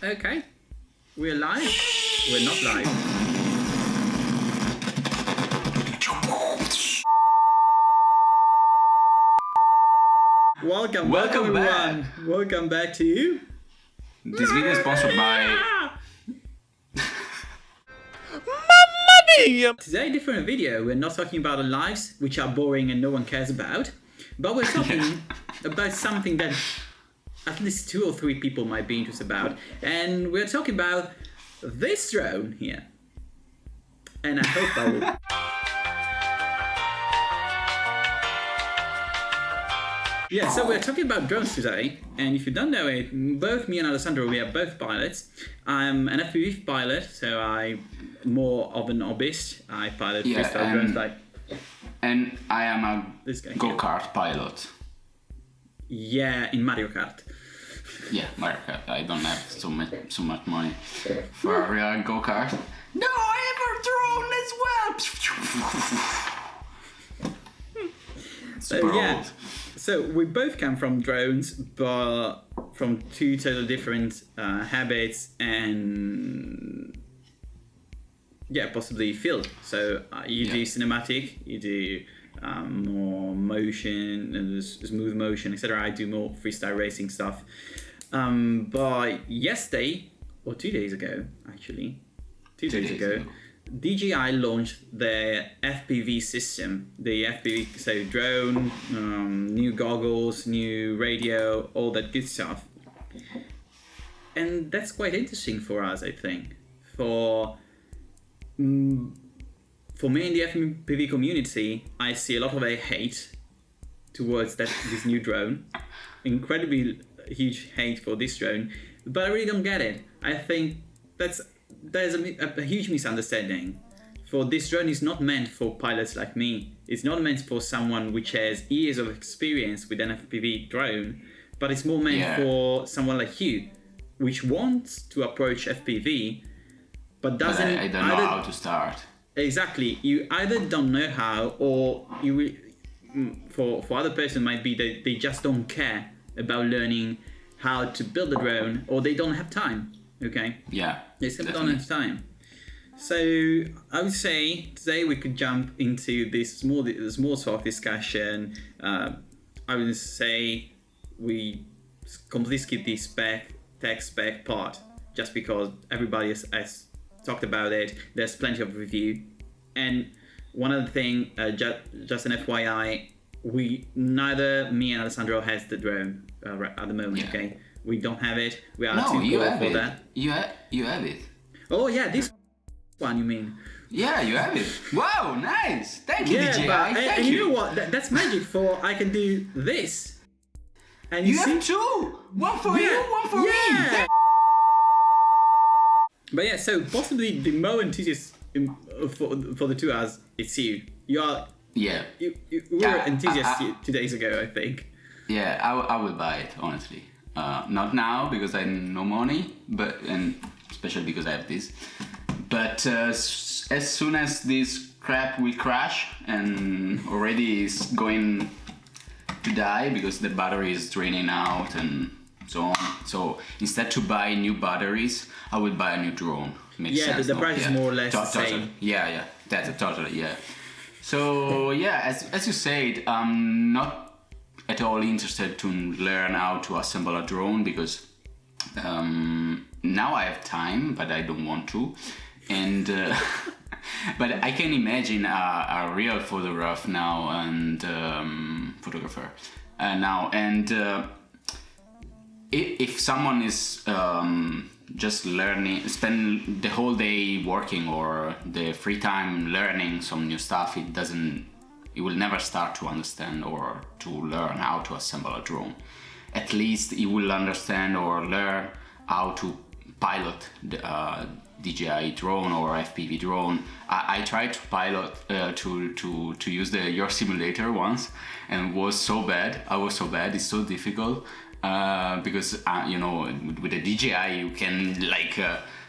Okay. We're live? We're not live. Welcome back, everyone. Welcome back to you. This video is sponsored by... Mamma mia! Today, different video. We're not talking about our lives, which are boring and no one cares about. But we're talking about something that at least 2 or 3 people might be interested about. And we're talking about this drone here. And I hope I will... Yeah, so we're talking about drones today, and if you don't know it, both me and Alessandro, we are both pilots. I'm an FPV pilot, so I'm more of an hobbyist. I pilot freestyle drones like... And I am a go-kart pilot. Yeah, in Mario Kart. Yeah, Mario Kart. I don't have so much money for a real go-kart. No, I have a drone as well! Super old. So we both come from drones, but from 2 totally different habits and possibly field. So you do cinematic, you do more motion, smooth motion, etc. I do more freestyle racing stuff. But yesterday, or 2 days ago, actually, 2 days ago, DJI launched their FPV system. The FPV, so drone, new goggles, new radio, all that good stuff. And that's quite interesting for us, I think. For me in the FPV community, I see a lot of hate towards this new drone. Incredibly huge hate for this drone, but I really don't get it. I think there's a huge misunderstanding. For this drone is not meant for pilots like me. It's not meant for someone which has years of experience with an FPV drone, but it's more meant for someone like you, which wants to approach FPV, but doesn't. I don't know how to start. Exactly. You either don't know how, or you. For other person might be that they just don't care about learning how to build a drone, or they don't have time. Okay. Yeah. They simply don't have time. So I would say today we could jump into this small talk discussion. I would say we completely skip the tech spec part, just because everybody has talked about it. There's plenty of review. And one other thing, just an FYI, neither me and Alessandro has the drone at the moment. Yeah. Okay. We don't have it. We are too poor for that. You have it. Oh yeah, this one you mean? Yeah, you have it. Wow, nice. Thank you, DJI. Thank you. You know what? That's magic. I can do this. And you see? Have 2. One for you, one for me. But yeah, so possibly the more enthusiast for the 2 hours, it's you. You are. Yeah. You were enthusiast 2 days ago, I think. Yeah, I will buy it, honestly. Not now because I have no money, and especially because I have this. But as soon as this crap will crash and already is going to die because the battery is draining out and so on. So instead to buy new batteries, I will buy a new drone. Makes sense, the price is more or less the same. Yeah, that's totally, yeah. So yeah, as you said, I'm not at all interested to learn how to assemble a drone because now I have time, but I don't want to. And but I can imagine a real photographer now and if someone is just learning, spend the whole day working or the free time learning some new stuff, he will never start to understand or to learn how to assemble a drone. At least he will understand or learn how to pilot the DJI drone or FPV drone. I tried to pilot to use the Your Simulator once, and was so bad. It's so difficult because with the DJI you can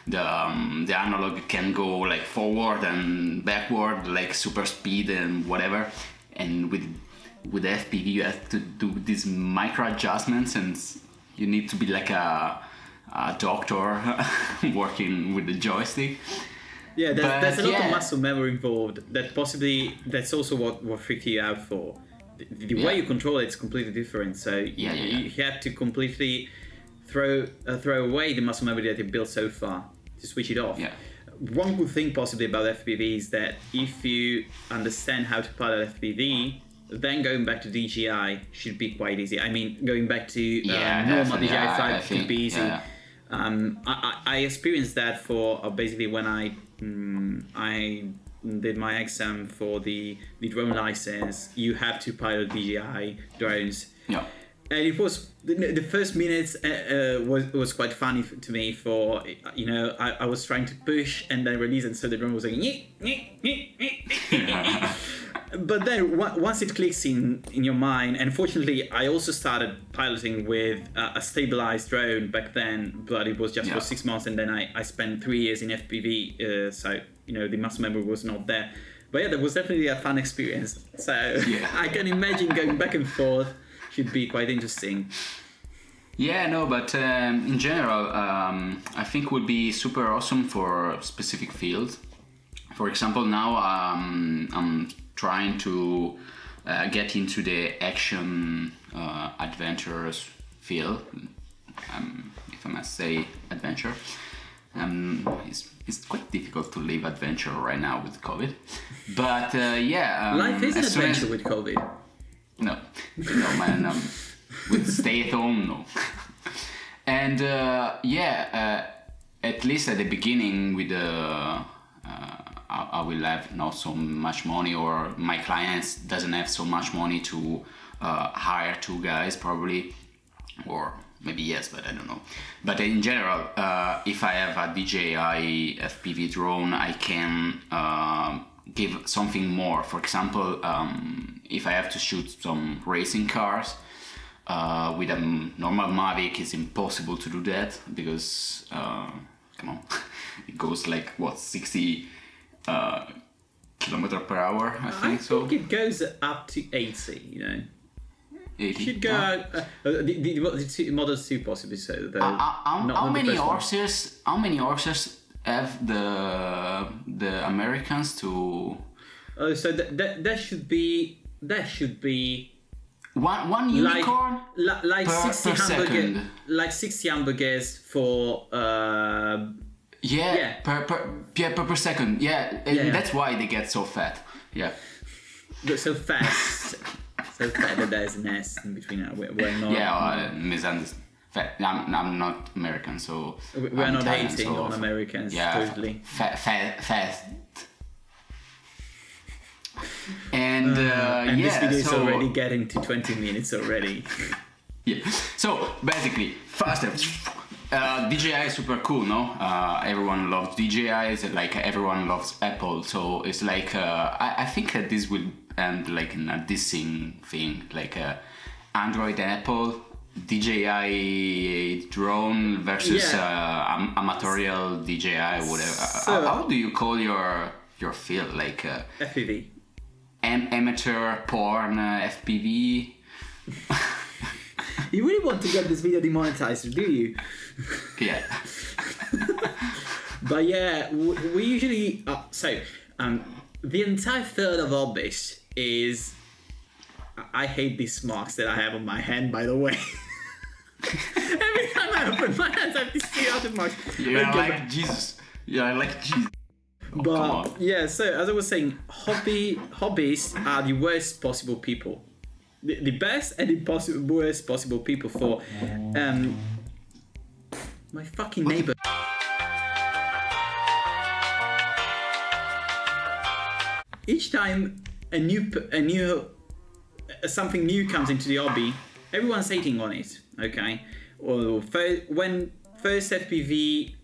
the analog can go like forward and backward, like super speed and whatever, and with the FPV you have to do these micro adjustments, and you need to be like a a doctor working with the joystick. Yeah, there's a lot yeah. of muscle memory involved. That's also what freaked you out for. The way you control it is completely different. So you have to completely throw away the muscle memory that you built so far to switch it off. Yeah. One good thing possibly about FPV is that if you understand how to pilot FPV, then going back to DJI should be quite easy. I mean, going back to normal DJI 5 could be easy. Yeah. I experienced that for basically when I did my exam for the drone license. You have to pilot DJI drones. Yeah. And it was the first minutes was quite funny to me. For I was trying to push and then release, and so the drone was like. But then once it clicks in your mind, and fortunately I also started piloting with a stabilized drone back then, but it was just for 6 months, and then I spent 3 years in FPV, so the muscle memory was not there. But yeah, that was definitely a fun experience. So I can imagine going back and forth should be quite interesting. Yeah, no, but in general, I think would be super awesome for specific fields. For example, now I'm trying to get into the action adventures field, if I must say adventure. It's quite difficult to live adventure right now with COVID, but life is an adventure with COVID. No, man, with stay at home, no. And at least at the beginning with I will have not so much money, or my clients doesn't have so much money to hire 2 guys probably, or maybe yes, but I don't know. But in general, if I have a DJI FPV drone, I can give something more. For example, if I have to shoot some racing cars, with a normal Mavic, it's impossible to do that because, come on, it goes like 60 kilometer per hour, I think so. I think it goes up to 80, 80? It should go out. The Model 2 possibly so. Though, how many horses have the Americans to? So that should be one unicorn like per 60 second. Like 60 hamburgers for per second. That's why they get so fat. Yeah. So fast. So fat that there's an S in between. We're not. Misunderstand. I'm not American, so we're I'm not Italian, hating on Americans. Totally. Fast. And this video is already getting to 20 minutes already. Yeah. So basically, faster. DJI is super cool, no? Everyone loves DJIs, like everyone loves Apple. So it's like I think that this will end like in a dissing thing, like Android, Apple, DJI drone versus amatorial DJI, whatever. So, how do you call your field? Like FPV. Amateur porn FPV. You really want to get this video demonetized, do you? Yeah. But yeah, we usually the entire third of our base is. I hate these marks that I have on my hand, by the way. Every time I open my hands, I have these 3 other marks. You're like Jesus. Yeah, like Jesus. Oh, but yeah, so as I was saying, hobbies are the worst possible people. The best and the worst possible people for my fucking neighbor. Each time something new comes into the hobby, everyone's hating on it. Okay, well, when first FPV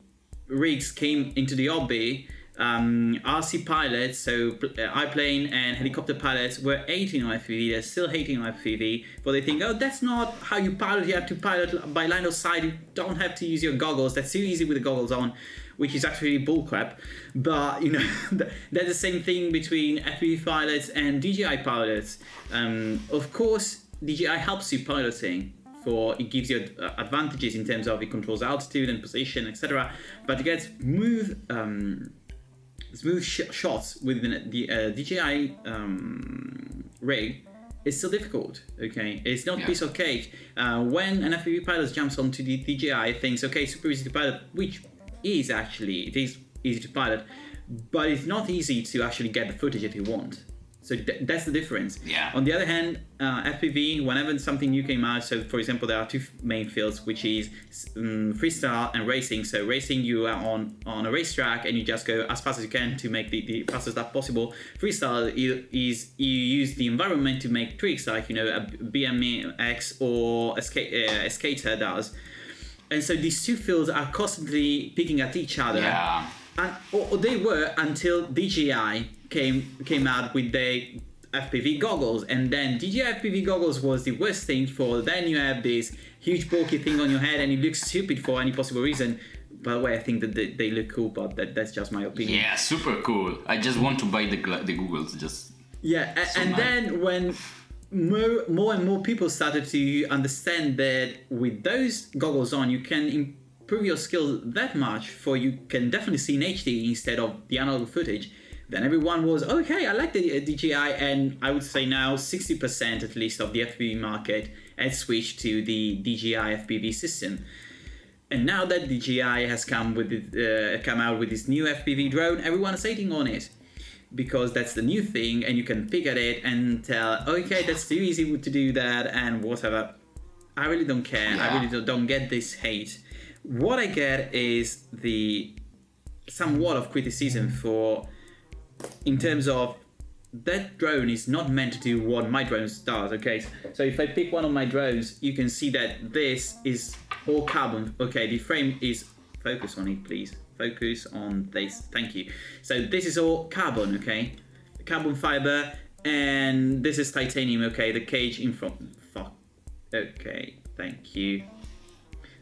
rigs came into the hobby, RC pilots, so airplane and helicopter pilots, were hating on FPV. They're still hating on FPV, but they think, oh, that's not how you pilot. You have to pilot by line of sight. You don't have to use your goggles. That's too easy with the goggles on, which is actually bullcrap. But that's the same thing between FPV pilots and DJI pilots. Of course, DJI helps you piloting for it gives you advantages in terms of it controls altitude and position, etc. But to get smooth shots within the DJI rig is still difficult. Okay, it's not a piece of cake. When an FPV pilot jumps onto the DJI, thinks, okay, super easy to pilot, which is actually, it is easy to pilot, but it's not easy to actually get the footage that you want. So that's the difference. Yeah. On the other hand, FPV, whenever something new came out, so for example, there are two main fields, which is freestyle and racing. So racing, you are on a racetrack and you just go as fast as you can to make the fastest lap possible. Freestyle is you use the environment to make tricks like, you know, a BMX or a skater does. And so these two fields are constantly picking at each other. Yeah. And or they were until DJI came out with their FPV goggles, and then DJI FPV goggles was the worst thing for. Then you have this huge bulky thing on your head, and it looks stupid for any possible reason. By the way, I think that they look cool, but that's just my opinion. Yeah, super cool. I just want to buy the goggles. Just Then when more and more people started to understand that with those goggles on, you can improve your skills that much, for you can definitely see in HD instead of the analog footage. Then everyone was, okay, I like the DJI, and I would say now 60% at least of the FPV market has switched to the DJI FPV system. And now that DJI has come out with this new FPV drone, everyone is hating on it, because that's the new thing, and you can pick at it and tell, okay, that's too easy to do that and whatever. I really don't care. I really don't get this hate. What I get is the somewhat of criticism for, in terms of, that drone is not meant to do what my drone does. Okay, so if I pick one of my drones, you can see that this is all carbon. Okay, the frame is, focus on it please, focus on this, thank you. So this is all carbon, okay, carbon fiber, and this is titanium. Okay, the cage in front, okay, thank you.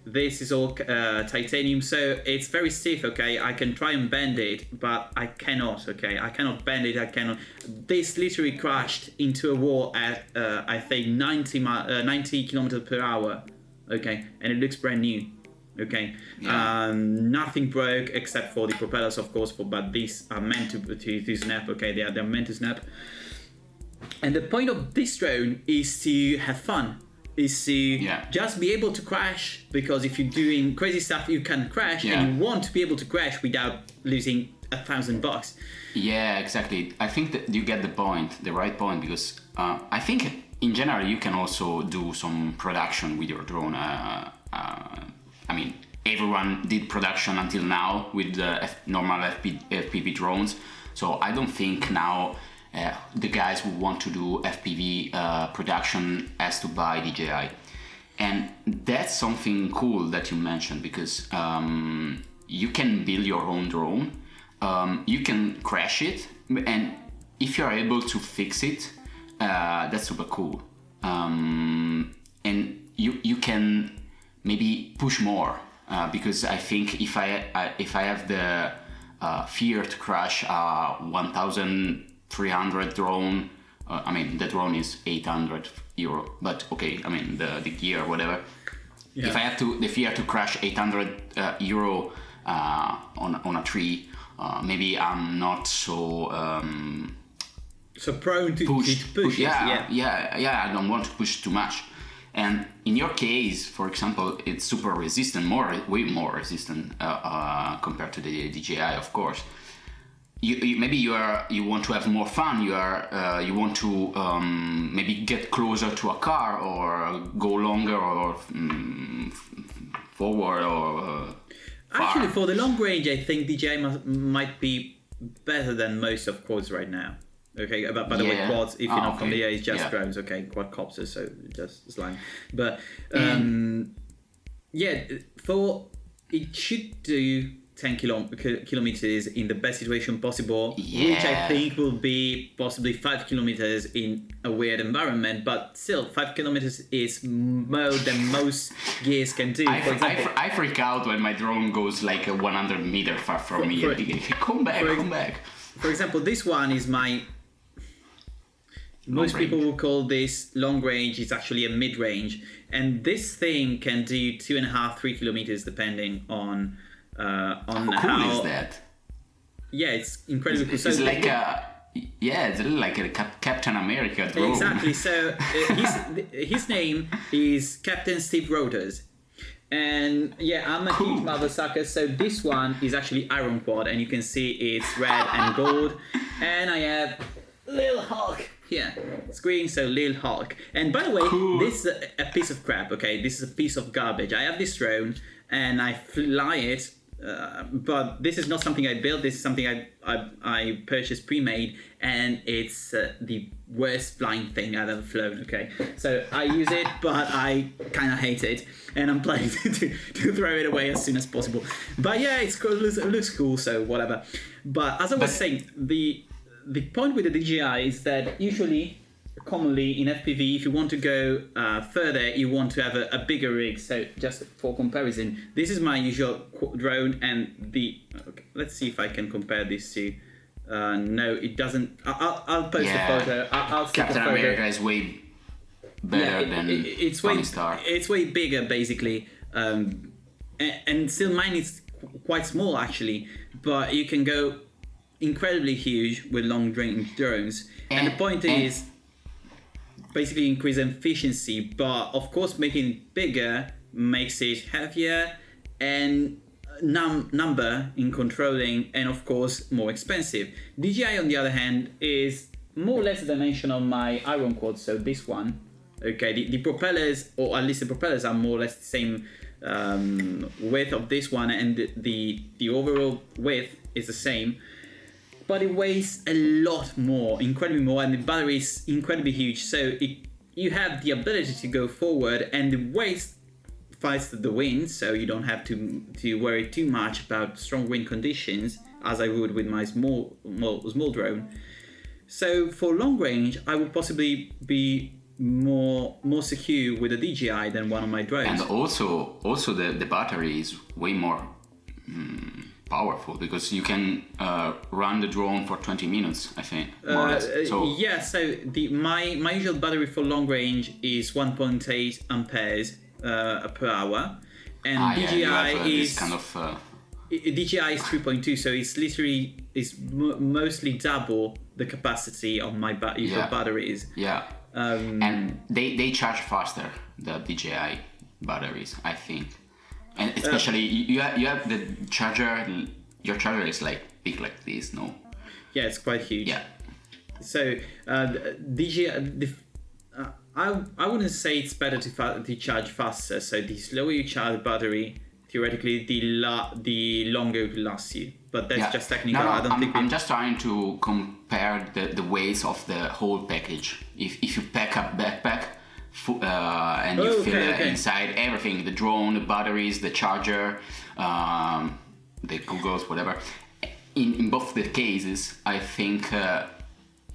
This is all titanium, so it's very stiff. Okay, I can try and bend it, but I cannot. Okay, I cannot bend it. I cannot. This literally crashed into a wall at I think 90 kilometers per hour. Okay, and it looks brand new. Okay, nothing broke except for the propellers, of course. But these are meant to snap. Okay, they're meant to snap. And the point of this drone is to have fun. Is to just be able to crash, because if you're doing crazy stuff, you can crash, and you want to be able to crash without losing $1,000. Yeah, exactly. I think that you get the right point, because I think in general you can also do some production with your drone. I mean, everyone did production until now with the normal FPV drones, so I don't think now the guys who want to do FPV production has to buy DJI. And that's something cool that you mentioned, because you can build your own drone, you can crash it, and if you're able to fix it, that's super cool. And you can maybe push more, because I think if I have the fear to crash 1,300 drone, I mean the drone is €800, but okay, I mean the gear, whatever. If I have the fear to crash €800 on a tree, maybe I'm not so prone to push it. I don't want to push too much. And in your case, for example, it's super resistant, way more resistant compared to the DJI, of course. Maybe you want to have more fun. You want to maybe get closer to a car, or go longer, or forward, or far. Actually, for the long range, I think DJI might be better than most of quads right now. Okay, by the way, quads, if you're not familiar, is just drones. Okay, quadcopters, so just slang. But for it should do 10 kilometers in the best situation possible, which I think will be possibly 5 kilometers in a weird environment, but still 5 kilometers is more than most gears can do. For example, I freak out when my drone goes like 100 meters far from me. Come back. For example, this one is my Most people will call this long range. It's actually a mid range, and this thing can do 2.5-3 kilometers depending on How cool is that? Yeah, it's incredibly cool. It's like it's like a Captain America drone. Exactly. So his name is Captain Steve Rogers. And yeah, I'm a huge Marvel sucker, so this one is actually Iron Quad, and you can see it's red and gold. And I have Lil Hulk here, screen, so Lil Hulk. And by the way, this is a piece of crap, okay? This is a piece of garbage. I have this drone, and I fly it, but this is not something I built. This is something I purchased pre-made, and it's the worst flying thing I've ever flown, okay? So I use it, but I kind of hate it, and I'm planning to throw it away as soon as possible. But yeah, it's cool. It looks cool, so whatever. But as I was saying, the point with the DJI is that commonly in FPV, if you want to go further, you want to have a bigger rig. So just for comparison, this is my usual drone, and okay, let's see if I can compare this to. No, it doesn't. I'll post a photo. I'll Captain America is way better than Tony Stark. It's way bigger, basically, and still mine is quite small actually. But you can go incredibly huge with long range drones, and the point is basically increase efficiency, but of course making it bigger makes it heavier and number in controlling, and of course more expensive. DJI on the other hand is more or less the dimension of my Iron Quad, so this one, okay, the propellers, or at least the propellers, are more or less the same width of this one, and the overall width is the same, but it weighs a lot more, incredibly more, and the battery is incredibly huge, so you have the ability to go forward, and the weight fights the wind, so you don't have to worry too much about strong wind conditions, as I would with my small drone. So for long range, I would possibly be more secure with a DJI than one of my drones. And also the battery is way more powerful, because you can run the drone for 20 minutes, I think, more or less. Yeah, so my usual battery for long range is 1.8 amperes per hour, and DJI is kind of DJI is 3.2, so it's literally mostly double the capacity of my usual batteries. Yeah, and they charge faster, the DJI batteries, I think. And especially you have the charger. Your charger is like big like this, no? Yeah, it's quite huge. Yeah. So DJI, I wouldn't say it's better to charge faster. So the slower you charge the battery, theoretically, the longer it will last you. But that's just technical. No, I'm just trying to compare the weights of the whole package. If you pack a backpack. And you fill inside everything, the drone, the batteries, the charger, the goggles, whatever. In both the cases, I think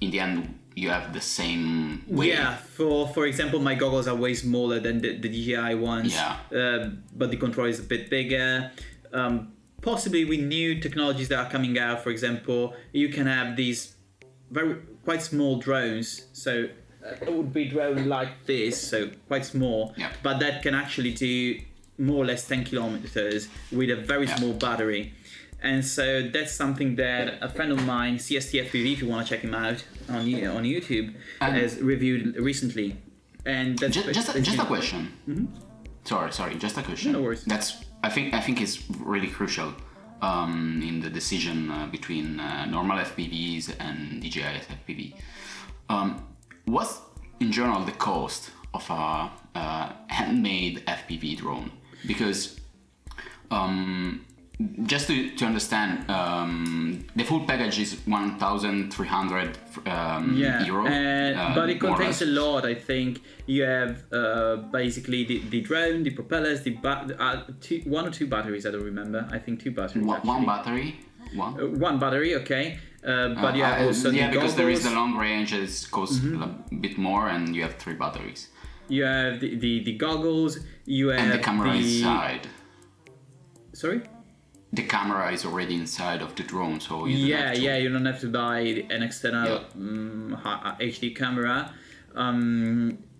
in the end you have the same weight. Yeah, for example, my goggles are way smaller than the DJI ones, but the controller is a bit bigger. Possibly with new technologies that are coming out, for example, you can have these quite small drones, so it would be drone like this, so quite small, but that can actually do more or less 10 kilometers with a very small battery. And so that's something that a friend of mine, CST FPV, if you want to check him out on YouTube, has reviewed recently. And that's just a question. Mm-hmm. Sorry, just a question. No worries. I think is really crucial in the decision between normal FPVs and DJI FPV. What's in general the cost of a handmade FPV drone? Because just to understand, the full package is 1,300 euro. But it contains a lot. I think you have basically the drone, the propellers, one or two batteries. I don't remember. I think two batteries. One battery. One battery, okay. But you have also the because goggles. there is the long range, it costs a bit more, and you have 3 batteries. You have the goggles. You have and the camera inside. Sorry. the camera is already inside of the drone, so you don't have to... you don't have to buy an external HD camera.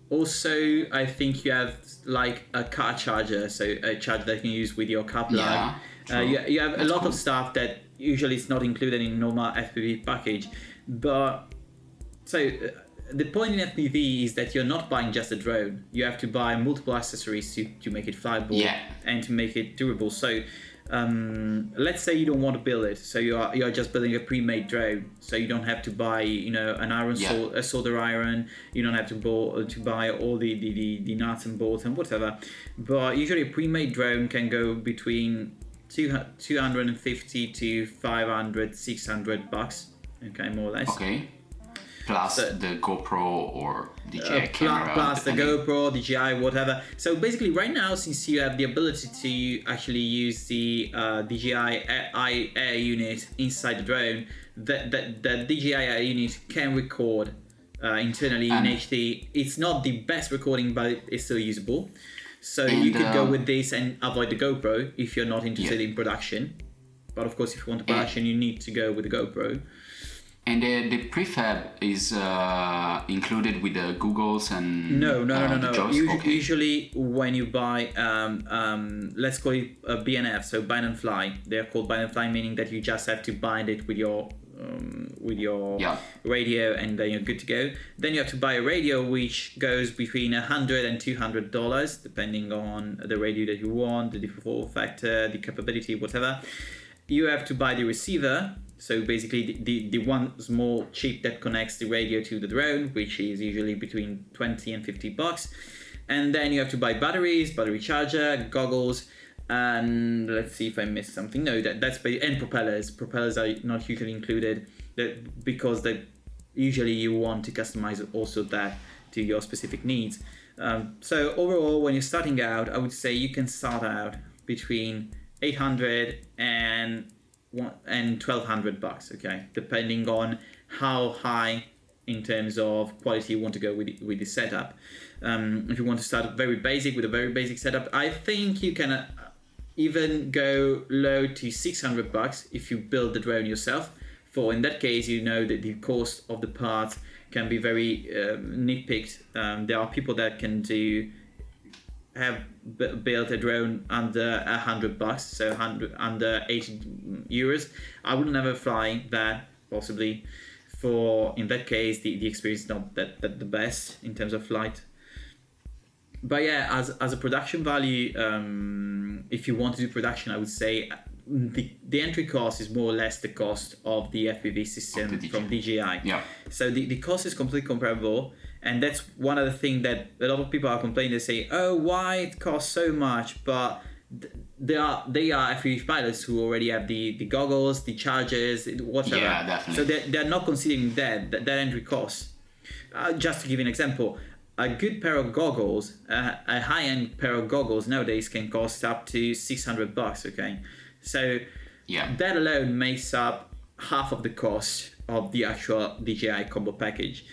Also, I think you have like a car charger, so a charger that you can use with your car plug. You have a lot of stuff that usually is not included in normal FPV package. But so the point in FPV is that you're not buying just a drone. You have to buy multiple accessories to make it flyable and to make it durable. So let's say you don't want to build it, so you're just building a pre-made drone, so you don't have to buy an iron a solder iron, you don't have to buy all the nuts and bolts and whatever. But usually a pre-made drone can go between 250 to 500, 600 bucks, okay, more or less. Okay. Plus the GoPro or DJI camera. Plus the GoPro, DJI, whatever. So basically right now, since you have the ability to actually use the DJI Air unit inside the drone, the DJI Air unit can record internally in HD. It's not the best recording, but it's still usable. So you could go with this and avoid the GoPro if you're not interested in production. But of course, if you want production, you need to go with the GoPro. And the prefab is included with the goggles and no. Okay. Usually, when you buy, let's call it a BNF, so bind and fly. They're called bind and fly, meaning that you just have to bind it with your radio, and then you're good to go. Then you have to buy a radio, which goes between $100 and $200, depending on the radio that you want, the form factor, the capability, whatever. You have to buy the receiver. So basically the one small chip that connects the radio to the drone, which is usually between 20 and 50 bucks. And then you have to buy batteries, battery charger, goggles, and let's see if I missed something. No, and propellers. Propellers are not usually included because usually you want to customize also that to your specific needs. So overall, when you're starting out, I would say you can start out between 800 and 1,200 bucks, okay, depending on how high in terms of quality you want to go with the setup. If you want to start very basic with a very basic setup, I think you can even go low to 600 bucks if you build the drone yourself. For in that case, you know that the cost of the parts can be very nitpicked. There are people that can have built a drone under 100 bucks, so under 80 euros. I would never fly that, possibly. In that case, the experience is not that the best in terms of flight. But yeah, as a production value, if you want to do production, I would say the entry cost is more or less the cost of the FPV system from DJI. Yeah. So the cost is completely comparable. And that's one of the things that a lot of people are complaining. They say, "Oh, why it costs so much?" But they are FPV pilots who already have the goggles, the chargers, whatever. Yeah, definitely. So they're not considering that entry cost. Just to give you an example, a good pair of goggles, a high-end pair of goggles nowadays can cost up to 600 bucks. Okay, so that alone makes up half of the cost of the actual DJI combo package.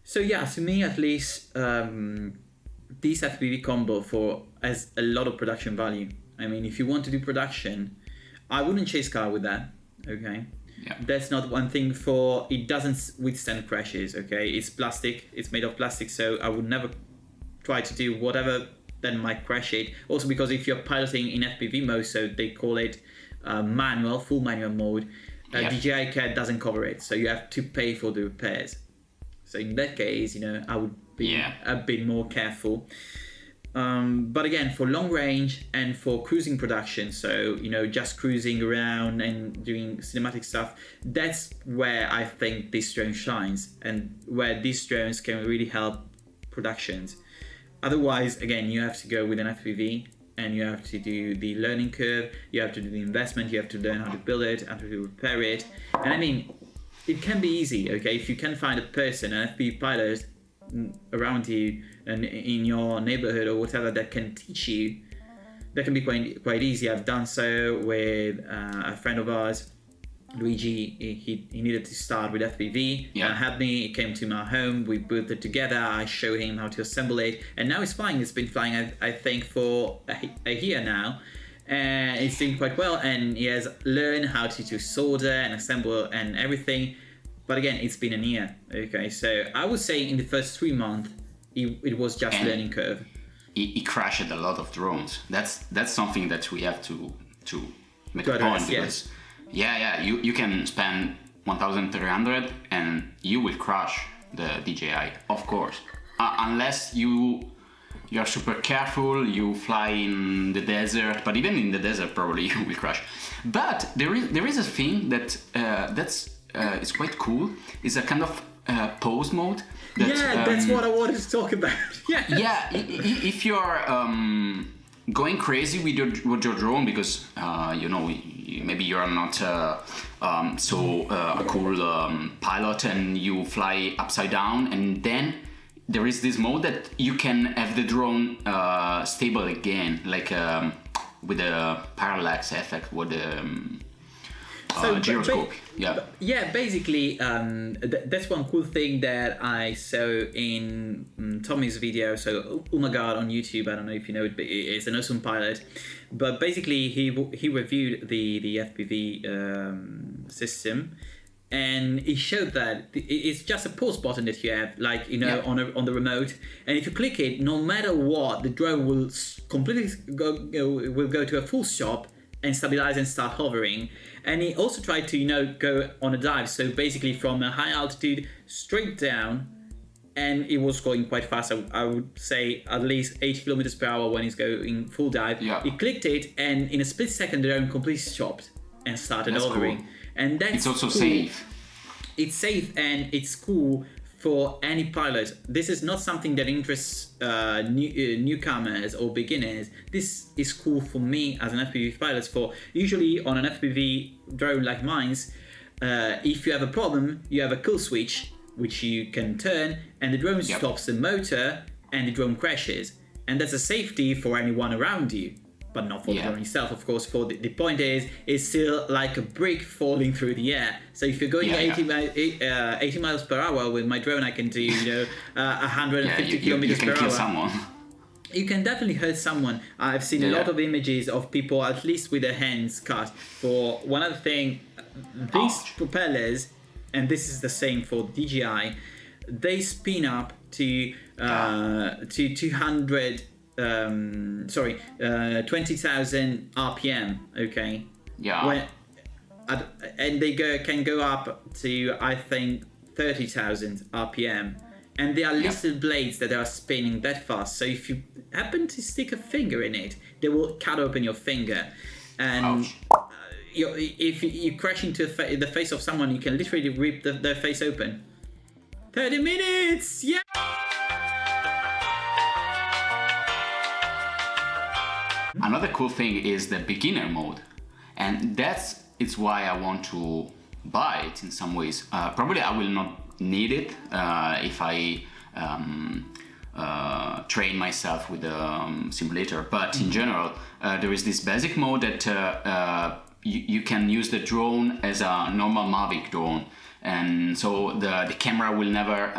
So yeah, to me at least, this FPV combo has a lot of production value. I mean, if you want to do production, I wouldn't chase car with that, okay? Yeah. That's not one thing it doesn't withstand crashes, okay? It's plastic, it's made of plastic, so I would never try to do whatever that might crash it. Also because if you're piloting in FPV mode, so they call it full manual mode, DJI Care doesn't cover it, so you have to pay for the repairs. So in that case, I would be a bit more careful. But again, for long range and for cruising production, so, just cruising around and doing cinematic stuff, that's where I think this drone shines and where these drones can really help productions. Otherwise, again, you have to go with an FPV and you have to do the learning curve, you have to do the investment, you have to learn how to build it, how to repair it. And I mean, it can be easy, okay? If you can find a person, an FPV pilot around you and in your neighborhood or whatever that can teach you, that can be quite easy. I've done so with a friend of ours, Luigi. He needed to start with FPV. Helped me. He came to my home. We built it together. I showed him how to assemble it, and now it's flying. It's been flying, I think, for a year now. and it's doing quite well, and he has learned how to solder and assemble and everything. But again, it's been a year. Okay, so I would say in the first 3 months, it was just learning curve. He crashed a lot of drones. That's something that we have to make a point, because you can spend 1,300 and you will crash the DJI, of course, unless you're super careful, you fly in the desert, but even in the desert probably you will crash. But there is a thing that is quite cool. It's a kind of pose mode. That's what I wanted to talk about. If you're going crazy with your drone, because maybe you're not a cool pilot, and you fly upside down, and then there is this mode that you can have the drone stable again, like with a parallax effect, with the gyroscope. Basically, that's one cool thing that I saw in Tommy's video. So Umagard on YouTube, I don't know if you know it, but it's an awesome pilot. But basically, he reviewed the FPV system. And it showed that it's just a pause button that you have, like on the remote, and if you click it, no matter what, the drone will completely go to a full stop and stabilize and start hovering. And he also tried to go on a dive, so basically from a high altitude straight down, and it was going quite fast. I would say at least 80 kilometers per hour when he's going full dive. He clicked it, and in a split second, the drone completely stopped and started hovering. Cool. And it's also cool. safe. It's safe and it's cool for any pilot. This is not something that interests newcomers or beginners. This is cool for me as an FPV pilot. For usually on an FPV drone like mine's, if you have a problem, you have a kill switch which you can turn, and the drone stops the motor and the drone crashes. And that's a safety for anyone around you, but not for the drone itself, of course. For the point is, it's still like a brick falling through the air. So if you're going 80 miles per hour with my drone, I can do 150 kilometers per hour. You can kill someone. You can definitely hurt someone. I've seen a lot of images of people, at least with their hands cut. For one other thing, these propellers, and this is the same for DJI, they spin up to 20,000 RPM. Okay. And they can go up to, I think, 30,000 RPM. And they are listed blades that are spinning that fast. So if you happen to stick a finger in it, they will cut open your finger. And if you crash into the face of someone, you can literally rip their face open. 30 minutes! Yeah! Another cool thing is the beginner mode. And it's why I want to buy it in some ways. Probably I will not need it if I train myself with a simulator, but in general there is this basic mode that you can use the drone as a normal Mavic drone, and so the camera will never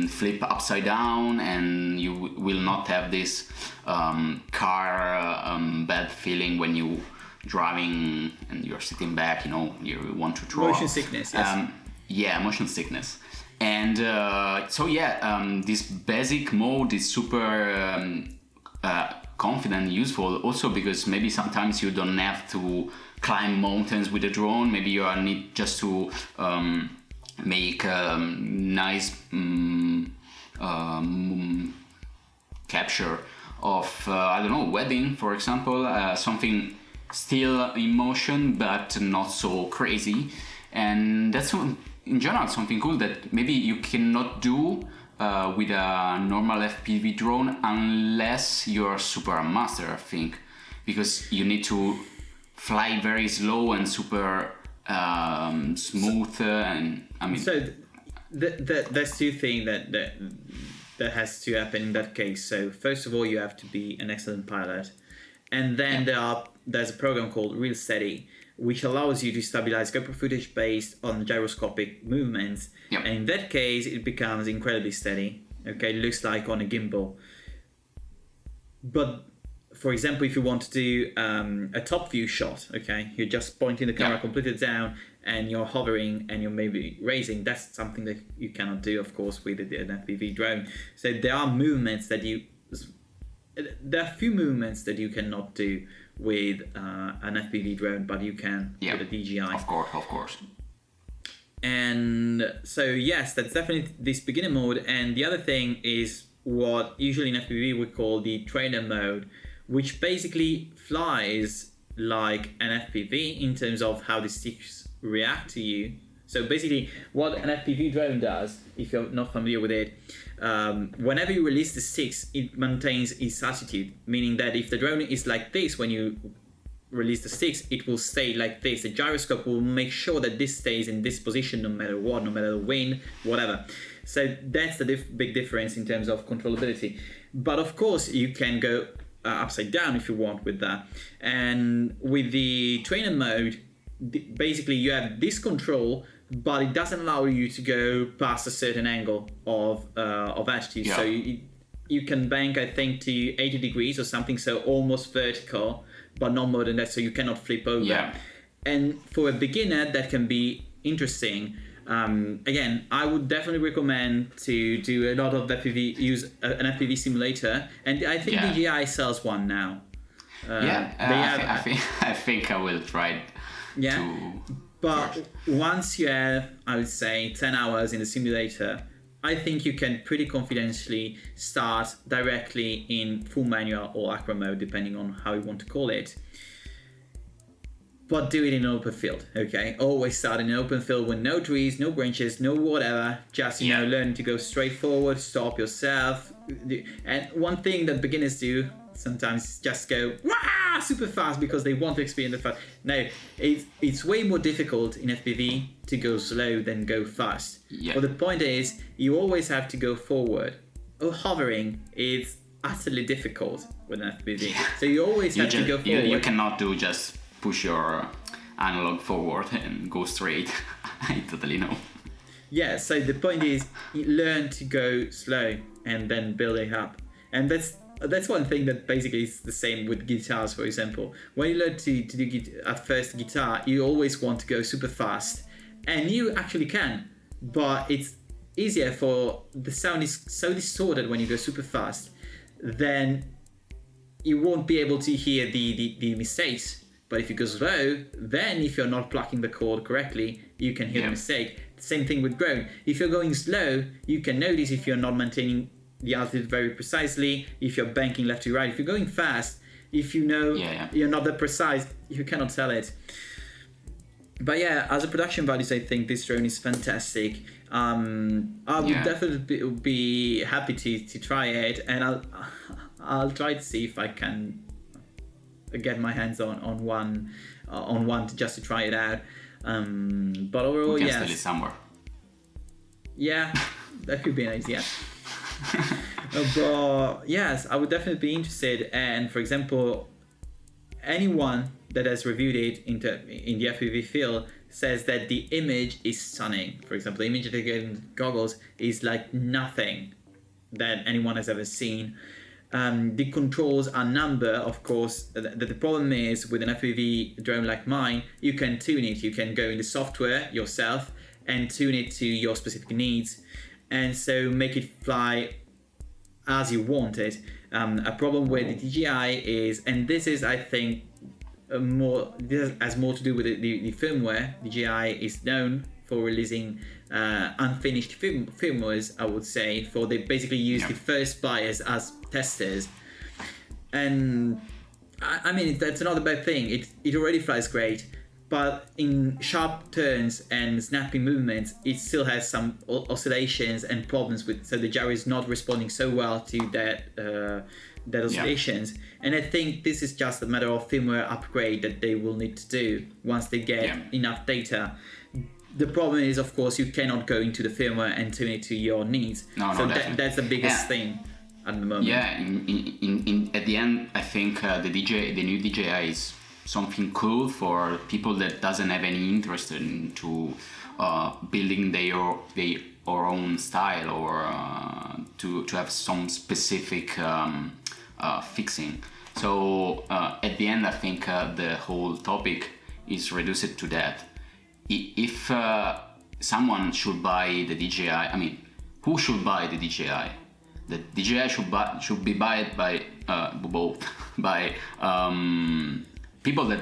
flip upside down, and you will not have this car bad feeling when you driving and you're sitting back, you want to throw motion sickness. Motion sickness. And this basic mode is super confident and useful, also because maybe sometimes you don't have to climb mountains with a drone. Maybe you need just to make a nice capture of, wedding, for example, something still in motion but not so crazy. And that's in general something cool that maybe you cannot do with a normal FPV drone unless you're super master, I think, because you need to fly very slow and super smooth. There's two things that has to happen in that case. So first of all, you have to be an excellent pilot, and then there's a program called Real Steady, which allows you to stabilize GoPro footage based on gyroscopic movements. And in that case, it becomes incredibly steady. Okay, it looks like on a gimbal. But for example, if you want to do a top view shot, okay, you're just pointing the camera completely down and you're hovering and you're maybe raising. That's something that you cannot do, of course, with an FPV drone. So there are movements that there are few movements that you cannot do with an FPV drone, but you can with a DJI. Of course. And so yes, that's definitely this beginner mode. And the other thing is what usually in FPV we call the trainer mode, which basically flies like an FPV in terms of how the sticks react to you. So basically what an FPV drone does, if you're not familiar with it, whenever you release the sticks, it maintains its attitude, meaning that if the drone is like this when you release the sticks, it will stay like this. The gyroscope will make sure that this stays in this position no matter what, no matter the wind, whatever. So that's the big difference in terms of controllability. But of course you can go upside down if you want with that. And with the trainer mode, basically you have this control, but it doesn't allow you to go past a certain angle of attitude. So you can bank, I think, to 80 degrees or something, so almost vertical, but not more than that, so you cannot flip over. And for a beginner, that can be interesting. Again, I would definitely recommend to do a lot of FPV, use an FPV simulator, and I think DJI sells one now. I think I will try. But once you have, I would say, 10 hours in the simulator, I think you can pretty confidently start directly in full manual or acro mode, depending on how you want to call it. But do it in an open field, okay? Always start in an open field with no trees, no branches, no whatever. Just, you know, learn to go straight forward, stop yourself. And one thing that beginners do sometimes is just go super fast because they want to experience the fast. No, it's way more difficult in FPV to go slow than go fast. But the point is, you always have to go forward. Hovering is utterly difficult with an FPV. So you always have to go forward. You cannot do just push your analog forward and go straight. I totally know. Yeah, so the point is, you learn to go slow and then build it up. And that's one thing that basically is the same with guitars, for example. When you learn to do at first guitar, you always want to go super fast. And you actually can, but it's easier for the sound is so distorted when you go super fast, then you won't be able to hear the mistakes. But if you go slow, then if you're not plucking the chord correctly, you can hear the mistake. Same thing with drone. If you're going slow, you can notice if you're not maintaining the altitude very precisely, if you're banking left to right. If you're going fast, if you know you're not that precise, you cannot tell it. But yeah, as a production values, I think this drone is fantastic. I would definitely be happy to try it, and I'll try to see if I can get my hands on one just to try it out. But overall, we can steal it somewhere. Yeah, that could be an idea. But yes, I would definitely be interested. And for example, anyone that has reviewed it in the FPV field says that the image is stunning. For example, the image that they get in the goggles is like nothing that anyone has ever seen. The controls are number, of course. The problem is with an FPV drone like mine, you can tune it. You can go in the software yourself and tune it to your specific needs, and so make it fly as you want it. A problem with the DJI is, and this is, I think, this has more to do with the firmware. DJI is known for releasing unfinished firmwares, I would say, for they basically use the first buyers as testers. And I mean, that's not a bad thing. It already flies great, but in sharp turns and snappy movements, it still has some oscillations and problems with. So the gyro is not responding so well to that oscillations. And I think this is just a matter of firmware upgrade that they will need to do once they get enough data. The problem is, of course, you cannot go into the firmware and tune it to your needs. So that's the biggest thing at the moment. Yeah, in at the end, I think the new DJI is something cool for people that doesn't have any interest into building their own style or to have some specific fixing. So at the end, I think the whole topic is reduced to that. If someone should buy the DJI, I mean, who should buy the DJI? The DJI should be bought by both by people that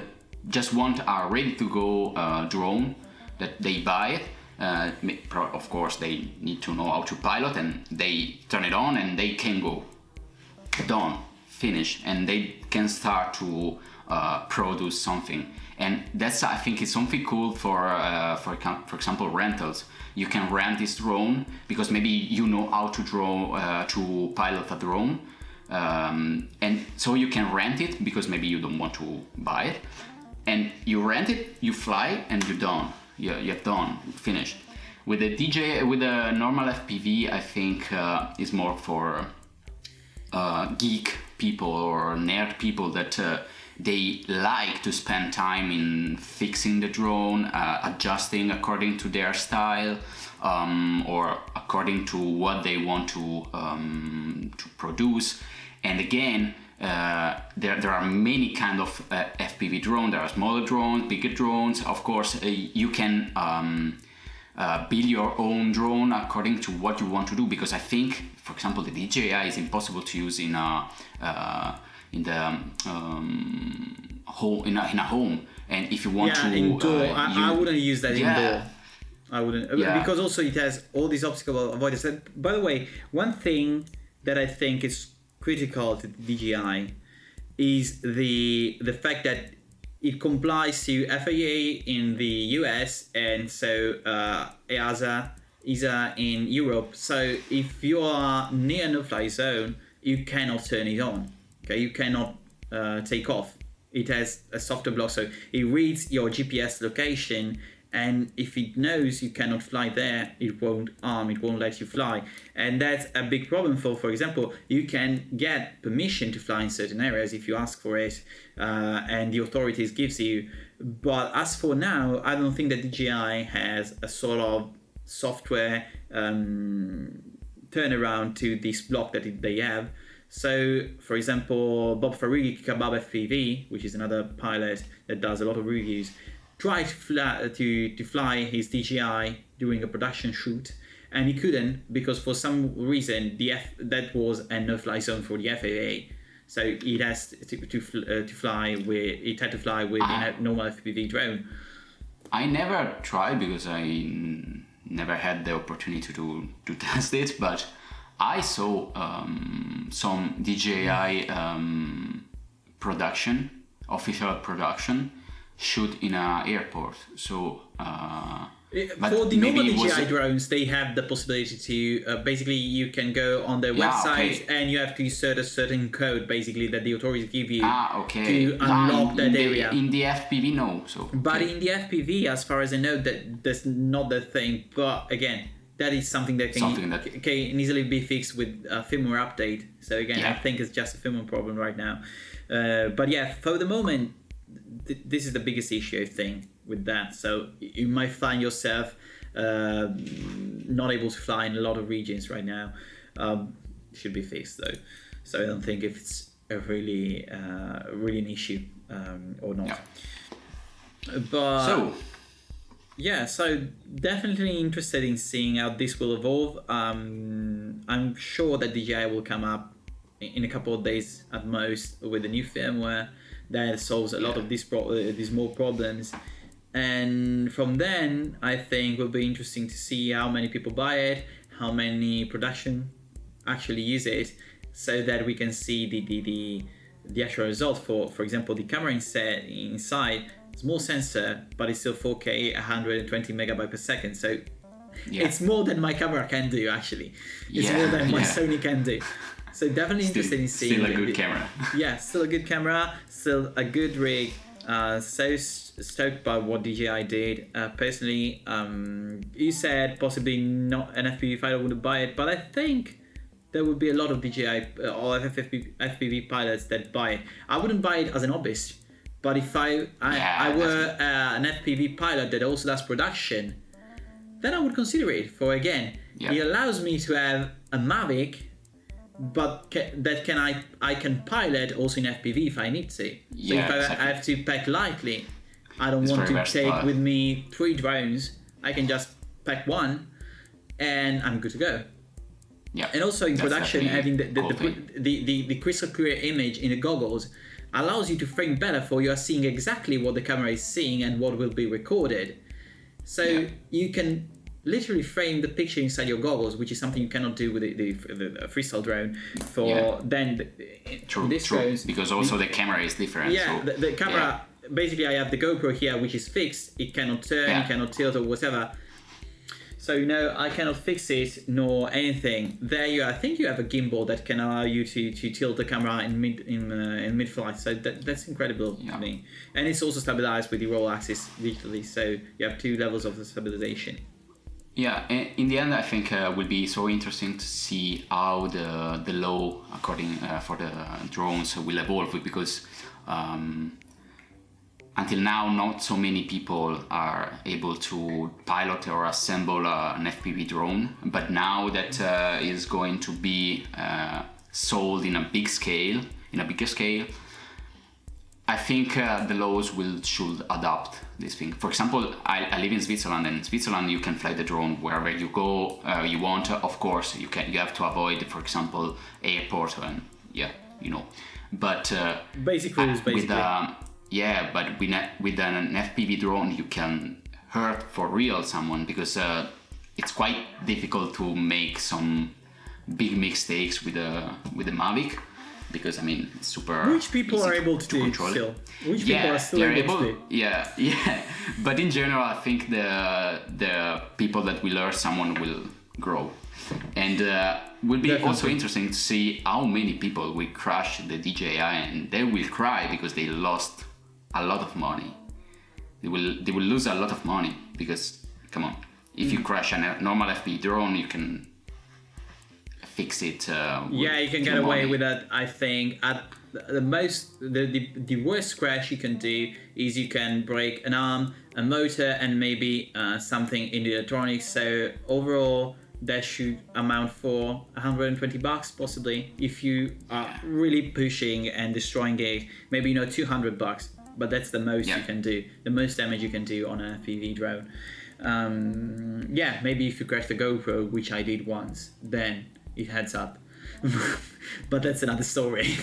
just want a ready to go drone that they buy it. Of course, they need to know how to pilot, and they turn it on and they can go. Done, finish, and they can start to produce something. And that's, I think, is something cool for example, rentals. You can rent this drone because maybe you know how to pilot a drone, and so you can rent it because maybe you don't want to buy it, and you rent it, you fly, and you're done. You're done, finished. With the with a normal FPV, I think is more for geek people or nerd people that they like to spend time in fixing the drone, adjusting according to their style, or according to what they want to produce. And again, there are many kind of FPV drones. There are smaller drones, bigger drones. Of course, you can build your own drone according to what you want to do, because I think, for example, the DJI is impossible to use in a home, and if you want to indoor, I wouldn't use that indoor. I wouldn't, because also it has all these obstacle avoidance. And by the way, one thing that I think is critical to the DJI is the fact that it complies to FAA in the US, and so EASA in Europe. So if you are near no-fly zone, you cannot turn it on. Okay, you cannot take off. It has a software block, so it reads your GPS location, and if it knows you cannot fly there, it won't let you fly. And that's a big problem for example, you can get permission to fly in certain areas if you ask for it, and the authorities gives you. But as for now, I don't think that DJI has a sort of software turnaround to this block that they have. So, for example, Bob Farigi, Kebab FPV, which is another pilot that does a lot of reviews, tried to fly his DJI during a production shoot, and he couldn't because for some reason that was a no-fly zone for the FAA. So it has to fly with. It had to fly with a normal FPV drone. I never tried because I never had the opportunity to test it, but I saw some DJI official production, shoot in an airport. So for the normal DJI drones, they have the possibility to basically you can go on their website and you have to insert a certain code basically that the authorities give you to unlock that area. In the FPV, no. So but in the FPV, as far as I know, that's not the thing. But again, that is something that can easily be fixed with a firmware update. So again, I think it's just a firmware problem right now. But yeah, for the moment, this is the biggest issue I think with that. So you might find yourself not able to fly in a lot of regions right now. Should be fixed though. So I don't think if it's a really an issue or not. Yeah. But so definitely interested in seeing how this will evolve. I'm sure that DJI will come up in a couple of days at most with a new firmware that solves a lot of these more problems. And from then, I think will be interesting to see how many people buy it, how many production actually use it, so that we can see the actual result. For example, the camera inside. Small sensor, but it's still 4K, 120 megabytes per second. So it's more than my camera can do, actually. It's more than my Sony can do. So definitely interested in seeing. Still a good camera. Yeah, still a good camera, still a good rig. So stoked by what DJI did. Personally, you said possibly not an FPV fighter wouldn't buy it, but I think there would be a lot of DJI or FPV pilots that buy it. I wouldn't buy it as an hobbyist. But if I were an FPV pilot that also does production, then I would consider it. For again, it allows me to have a Mavic but I can pilot also in FPV if I need to. So Yeah, if exactly. I have to pack lightly, I don't It's want very to take versatile. with me 3 drones. I can just pack one, and I'm good to go. Yeah. And also in That's production, having definitely cool thing. the crystal clear image in the goggles allows you to frame better, for you are seeing exactly what the camera is seeing and what will be recorded. So you can literally frame the picture inside your goggles, which is something you cannot do with the freestyle drone. True, this true. drones, Because also the camera is different. yeah, so, the camera, basically I have the GoPro here, which is fixed. It cannot turn, it cannot tilt or whatever. So, you know, I cannot fix it nor anything. There you are. I think you have a gimbal that can allow you to tilt the camera in mid-flight. So that's incredible to me. And it's also stabilized with the roll axis digitally. So you have 2 levels of the stabilization. Yeah, in the end, I think will be so interesting to see how the law, according for the drones, will evolve, because until now, not so many people are able to pilot or assemble an FPV drone. But now that is going to be sold in a bigger scale, I think the laws should adapt this thing. For example, I live in Switzerland, and in Switzerland you can fly the drone wherever you go. You want, of course, you have to avoid, for example, airport and But basic rules, basically. But with an FPV drone, you can hurt for real someone, because it's quite difficult to make some big mistakes with the Mavic, because I mean it's super. Which people are able to do control still? Which people are still able to do? Yeah. But in general, I think the people that will hurt someone will grow, and will be Definitely. also interesting to see how many people will crash the DJI, and they will cry because they lost a lot of money. They will lose a lot of money, because come on, if you crash a normal FPV drone, you can fix it. You can get away with that. I think at the most, the worst crash you can do is you can break an arm, a motor, and maybe something in the electronics. So overall, that should amount for $120 possibly, if you are really pushing and destroying it. Maybe $200, but that's the most you can do. The most damage you can do on an FPV drone. Maybe if you crash the GoPro, which I did once, then it heads up. But that's another story.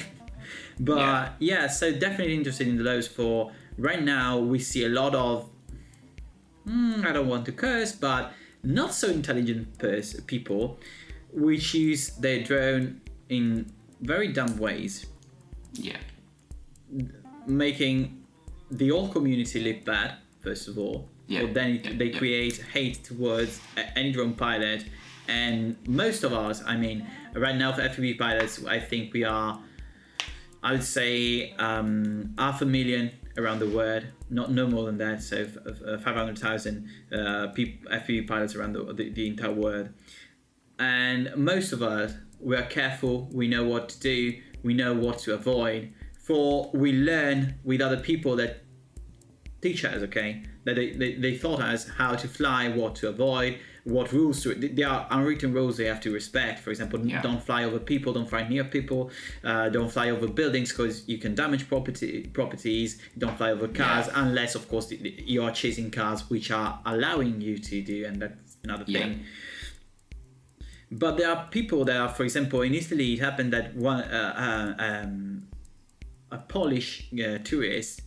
But so definitely interested in those. For right now, we see a lot of I don't want to curse, but not so intelligent people which use their drone in very dumb ways, making the whole community look bad, first of all. But then they create hate towards any drone pilot. And most of us, I mean, right now for FPV pilots, I think we are, I would say, 500,000 around the world, no more than that. So 500,000 FPV pilots around the entire world. And most of us, we are careful, we know what to do, we know what to avoid. For we learn with other people that teach us, that they taught us how to fly, what to avoid, what rules there are unwritten rules they have to respect. For example, don't fly over people, don't fly near people, don't fly over buildings because you can damage properties, don't fly over cars unless of course you are chasing cars which are allowing you to do, and that's another thing. But there are people that are, for example, in Italy it happened that a Polish tourist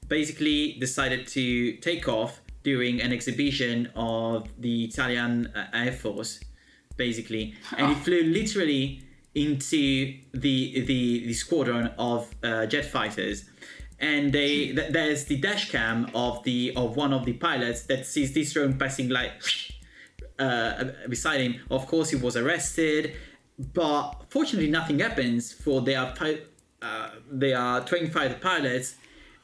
basically decided to take off during an exhibition of the Italian Air Force, basically, and he flew literally into the squadron of jet fighters, and there's the dash cam of one of the pilots that sees this drone passing like beside him. Of course, he was arrested, but fortunately, nothing happens. For they are trained fighter pilots.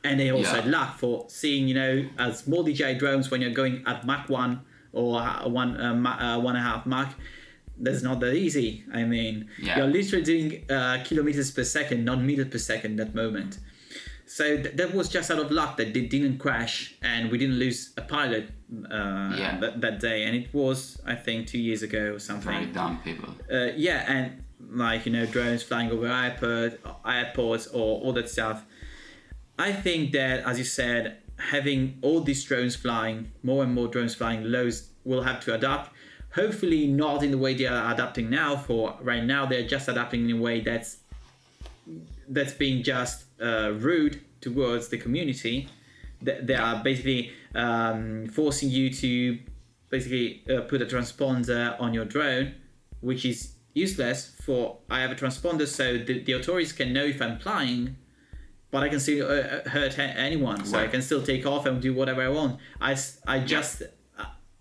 And they also had luck for seeing, as small DJI drones, when you're going at Mach 1 or 1.5 Mach, that's not that easy. I mean, you're literally doing kilometers per second, not meters per second at that moment. So that was just out of luck that they didn't crash and we didn't lose a pilot that day. And it was, I think, 2 years ago or something. Very dumb people. And like, you know, drones flying over airports or all that stuff. I think that, as you said, having all these drones flying, more and more drones flying, lows will have to adapt. Hopefully not in the way they are adapting now. For right now, they're just adapting in a way that's being just rude towards the community. They are basically forcing you to basically put a transponder on your drone, which is useless. For I have a transponder, so the authorities can know if I'm flying, but I can still hurt anyone. So I can still take off and do whatever I want. I just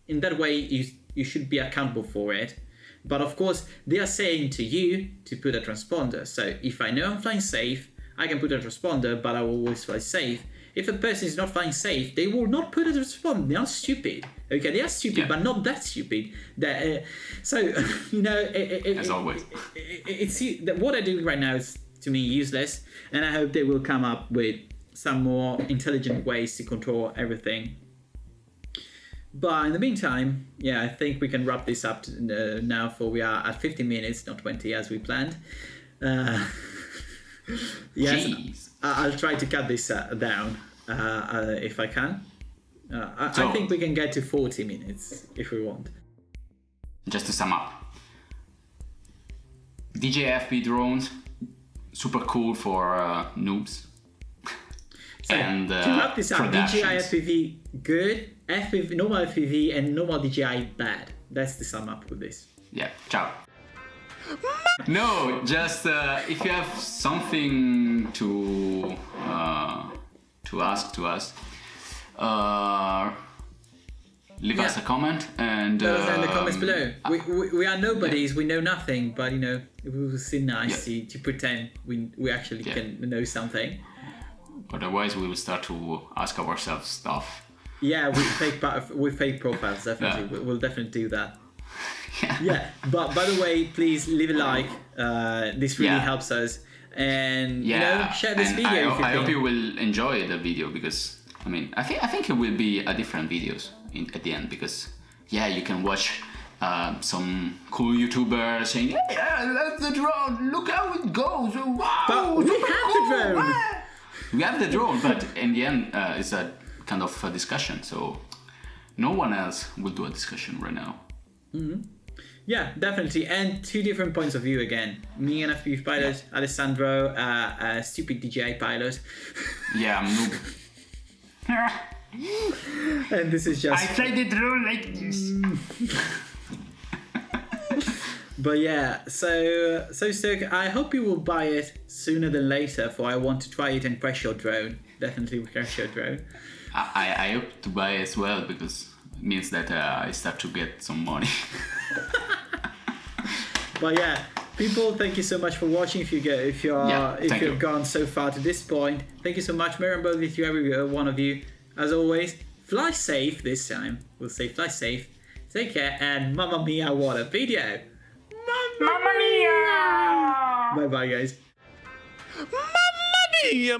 in that way you should be accountable for it. But of course, they are saying to you to put a transponder. So if I know I'm flying safe, I can put a transponder, but I will always fly safe. If a person is not flying safe, they will not put a transponder. They are stupid. Okay, they are stupid, but not that stupid. So, you know, as always, what they're doing right now is, to me, useless. And I hope they will come up with some more intelligent ways to control everything. But in the meantime, yeah, I think we can wrap this up now, for we are at 50 minutes, not 20 as we planned. Yes, jeez. I'll try to cut this down if I can. I think we can get to 40 minutes if we want. Just to sum up, DJI FPV drones, super cool for noobs. So, and to wrap this up, DJI FPV good, FPV, normal FPV, and normal DJI bad. That's the sum up with this. Yeah, ciao. No, just if you have something to ask to us, leave us a comment and tell us in the comments below. We are nobodies, we know nothing, but you know, it will seem nice to pretend we actually can know something. Otherwise, we will start to ask ourselves stuff. Yeah, with fake profiles, definitely. We'll definitely do that. Yeah, but by the way, please leave a like. This really helps us, and you know, share this video. I hope you will enjoy the video, because I mean, I think it will be a different videos at the end, because you can watch some cool YouTuber saying, "Yeah, that's the drone. Look how it goes. Wow, but we have the drone. We have the drone, but in the end, it's a kind of a discussion. So no one else will do a discussion right now." Mm-hmm. Yeah, definitely. And two different points of view again. Me, an FPV pilot, Alessandro, a stupid DJI pilot. Yeah, I'm noob. And this is just... I fly the drone like this. But yeah, so I hope you will buy it sooner than later, for I want to try it and crash your drone. Definitely crash your drone. I hope to buy as well, because it means that I start to get some money. But yeah, people, thank you so much for watching. If you've gone so far to this point, thank you so much. May both with you, every one of you. As always, fly safe this time. We'll say fly safe. Take care, and mamma mia, what a video! Mamma mia! Bye bye, guys. Mamma mia!